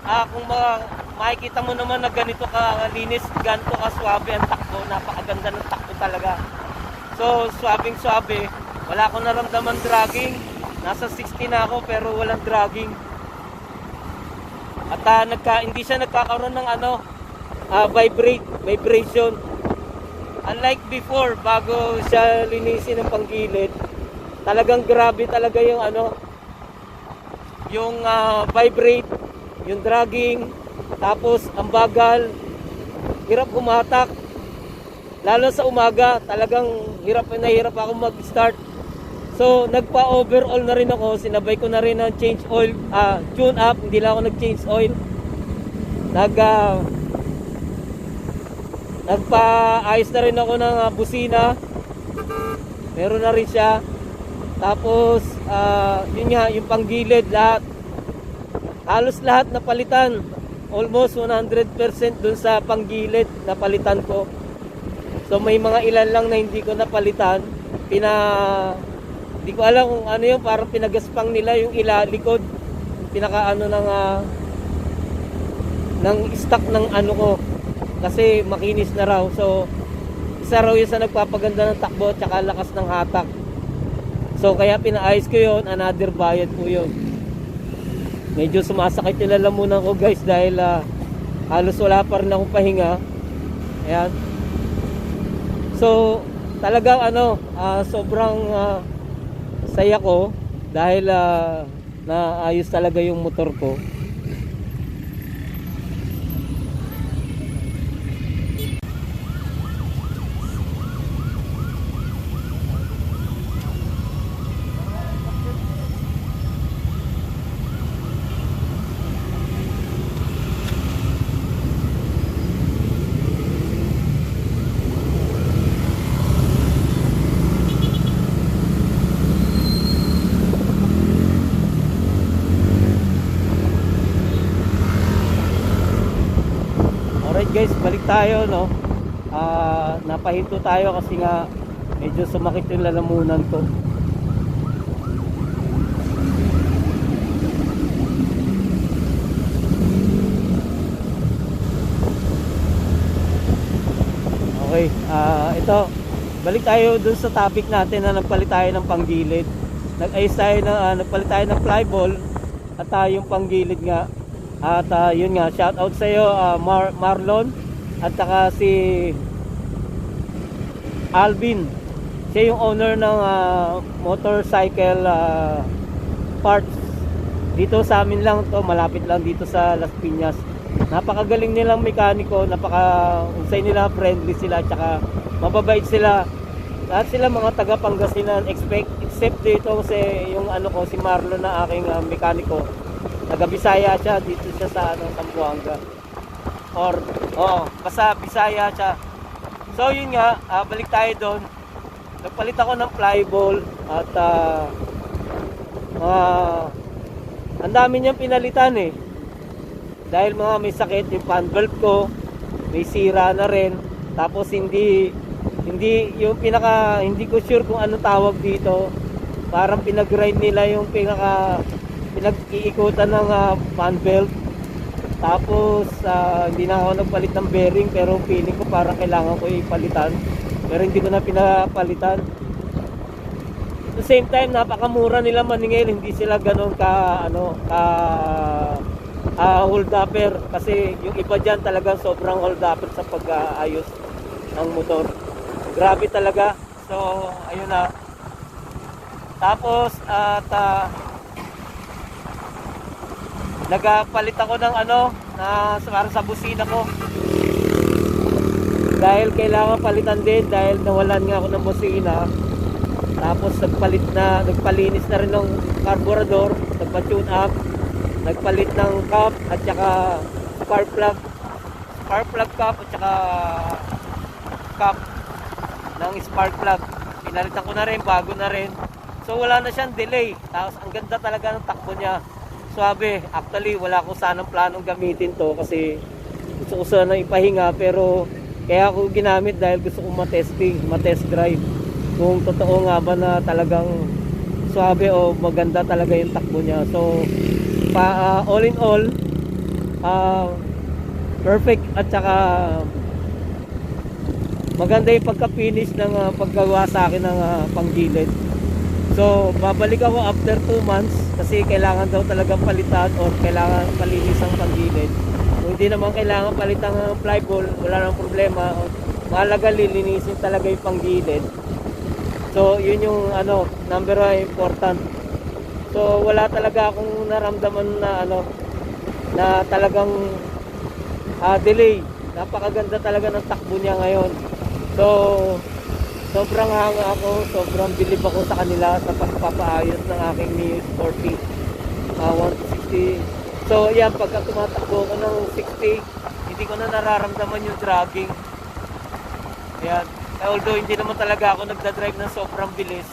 Kung makikita mo naman na ganito ka linis, ganito ka swabe ang takbo, napakaganda ng takbo talaga. So swabing swabe, wala akong naramdaman dragging. Nasa 60 na ako pero walang dragging. At hindi siya nagkakaroon ng vibration. Unlike before, bago siya linisin ng panggilid, talagang grabe talaga yung vibrate, yung dragging, tapos ang bagal, hirap humatak. Lalo sa umaga, talagang hirap na hirap ako mag-start. So, nagpa-overall na rin ako, sinabay ko na rin ang change oil, tune up, hindi lang ako nag-change oil. Nagpa-ayos na rin ako ng busina. Meron na rin siya. Tapos, yun nga, yung panggilid, lahat. Halos lahat napalitan. Almost 100% dun sa panggilid napalitan ko. So, may mga ilan lang na hindi ko napalitan. Hindi ko alam kung ano yun, parang pinagaspang nila yung likod. Pinaka ng stock ng ko. Kasi makinis na raw. So, isa raw yun sa nagpapaganda ng takbo at saka lakas ng hatak. So, kaya pinaayos ko yun. Another bayad po yun. Medyo sumasakit yung lalamunan ko guys dahil halos wala pa rin akong pahinga. Ayan. So, talagang sobrang saya ko dahil naayos talaga yung motor ko. Alright guys, balik tayo napahinto tayo kasi nga medyo sumakit yung lalamunan ko. Okay, ito balik tayo dun sa topic natin na nagpalit tayo ng panggilid. Nagpalit tayo ng flyball at yung panggilid nga. At yun nga, shout out sa iyo Marlon at saka si Alvin. Siya yung owner ng motorcycle parts. Dito sa amin lang to, malapit lang dito sa Las Piñas. Napakagaling nilang mekaniko, napaka-unsay nila, friendly sila at saka mababait sila. Lahat sila mga taga Pangasinan except dito kasi yung si Marlon na aking mekaniko. Taga Bisaya siya, dito siya sa Zamboanga. Basta Bisaya siya. So yun nga, balik tayo doon. Nagpalit ako ng flyball at ang dami niyang pinalitan dahil may sakit yung fan valve ko, may sira na rin. Tapos hindi ko sure kung ano tawag dito. Parang pinag-grind nila yung pinag-iikutan ng fan belt. Tapos hindi na ako nagpalit ng bearing pero feeling ko parang kailangan ko ipalitan. Pero hindi ko na pinapalitan. At the same time, napakamura nila maningil, hindi sila ganoon hold upper kasi yung iba diyan talagang sobrang hold upper sa pag-aayos ng motor. Grabe talaga. So, ayun na. Tapos nagpalit ako ng para sa busina ko. Dahil kailangan palitan din dahil nawalan nga ako ng busina. Tapos nagpalinis na rin ng carburetor, nagpa-tune up, nagpalit ng cap at saka spark plug cap at saka cap ng spark plug. Pinalitan ko na rin, bago na rin. So wala na siyang delay. Tapos ang ganda talaga ng takbo niya. Swabe. Actually wala ko sanang planong gamitin to kasi gusto ko sana ipahinga, pero kaya ako ginamit dahil gusto kong matest drive kung totoo nga ba na talagang swabe o maganda talaga yung takbo niya. So all in all, ah, perfect at saka maganda yung pagka-finish ng paggawa sa akin ng panggilid. So babalik ako after 2 months kasi kailangan daw talagang palitan or kailangan palinis ang panggilid. Kung hindi naman kailangan palitan ng flyball, wala nang problema. Mahalaga lilinisin talaga yung panggilid. So yun yung number 1 important. So wala talaga akong naramdaman na na talagang delay. Napakaganda talaga ng takbo niya ngayon. So sobrang hanga ako, sobrang bilib ako sa kanila sa pagpapaayos ng aking Mio Sporty 160. So yan, pagka tumatakbo ko ng 60, hindi ko na nararamdaman yung dragging. Yan. Although hindi naman talaga ako nagdadrive ng sobrang bilis.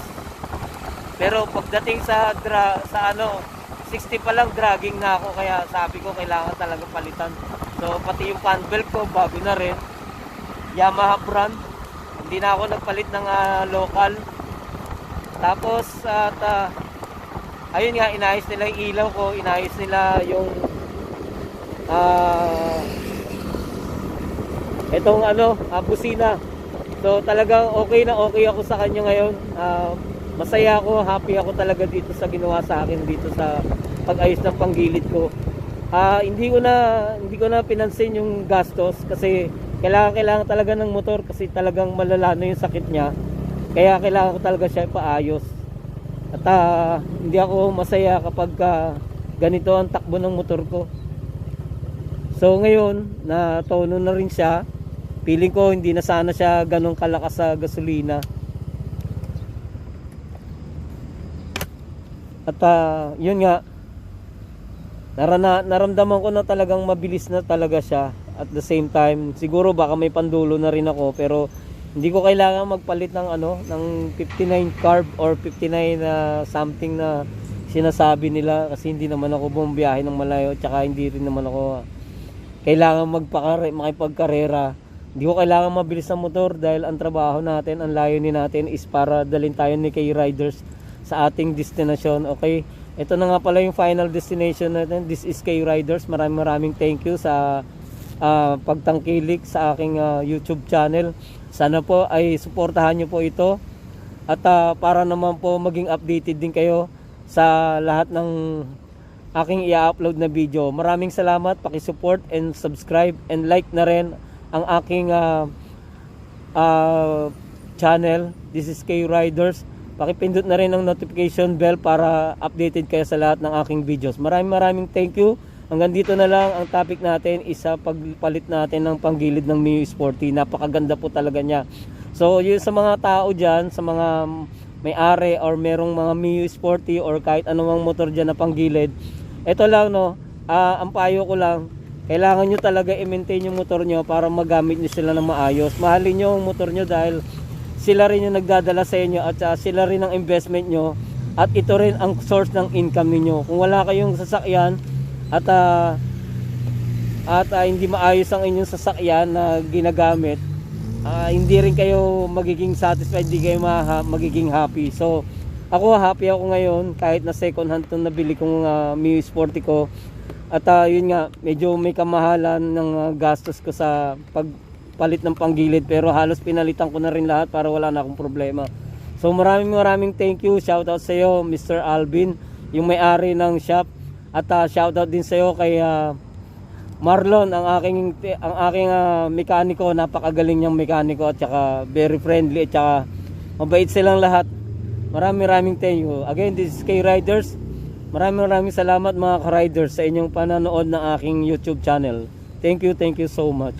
Pero pagdating sa 60 pa lang dragging na ako, kaya sabi ko kailangan talaga palitan. So pati yung fan belt ko bago na rin, Yamaha brand, hindi na ako nagpalit ng local. Tapos ayun nga, inayos nila yung ilaw ko, inayos nila yung itong busina. So talagang okay na okay ako sa kanya ngayon. Masaya ako, happy ako talaga dito sa ginawa sa akin dito sa pag-ayos ng panggilid ko. Hindi ko na pinansin yung gastos kasi kailangan talaga ng motor kasi talagang malala na yung sakit niya. Kaya kailangan ko talaga siya ipaayos. At hindi ako masaya kapag ganito ang takbo ng motor ko. So ngayon, na tono na rin siya. Feeling ko hindi na sana siya ganun kalakas sa gasolina. At yun nga, naramdaman ko na talagang mabilis na talaga siya. At the same time, siguro baka may pandulo na rin ako, pero hindi ko kailangan magpalit ng ng 59 carb or 59 something na sinasabi nila, kasi hindi naman ako bumiyahe ng malayo, tsaka hindi rin naman ako kailangan makipagkarera. Hindi ko kailangan mabilis ng motor dahil ang trabaho natin, ang layunin natin is para dalhin tayo ni K-Riders sa ating destination. Okay, ito na nga pala yung final destination natin. This is K-Riders. Maraming thank you sa pagtangkilik sa aking YouTube channel. Sana po ay suportahan nyo po ito at para naman po maging updated din kayo sa lahat ng aking i-upload na video. Maraming salamat, paki-support and subscribe and like na rin ang aking channel. This is K-Riders. Pakipindot na rin ang notification bell para updated kayo sa lahat ng aking videos. Maraming thank you. Hanggang dito na lang ang topic natin is sa pagpalit natin ng panggilid ng Mio Sporty. Napakaganda po talaga niya. So yun sa mga tao dyan, sa mga may-ari or merong mga Mio Sporty or kahit anumang motor dyan na panggilid, ito lang ang payo ko lang, kailangan nyo talaga i-maintain yung motor nyo para magamit nyo sila ng maayos. Mahalin nyo ang motor nyo dahil sila rin yung nagdadala sa inyo at sila rin ang investment nyo at ito rin ang source ng income niyo. Kung wala kayong sasakyan at hindi maayos ang inyong sasakyan na ginagamit, hindi rin kayo magiging satisfied, hindi kayo magiging happy. So ako happy ako ngayon kahit na second hand itong nabili kong Mio Sporty ko. At yun nga, medyo may kamahalan ng gastos ko sa pagpalit ng panggilid, pero halos pinalitan ko na rin lahat para wala na akong problema. So maraming thank you. Shoutout sa iyo, Mr. Alvin, yung may-ari ng shop. At shoutout din sa iyo kay Marlon, ang aking mekaniko. Napakagaling niyang mekaniko at saka very friendly at saka mabait silang lahat. Maraming thank you. Again, this is K-Riders. Maraming salamat mga ka-riders sa inyong panonood ng aking YouTube channel. Thank you so much.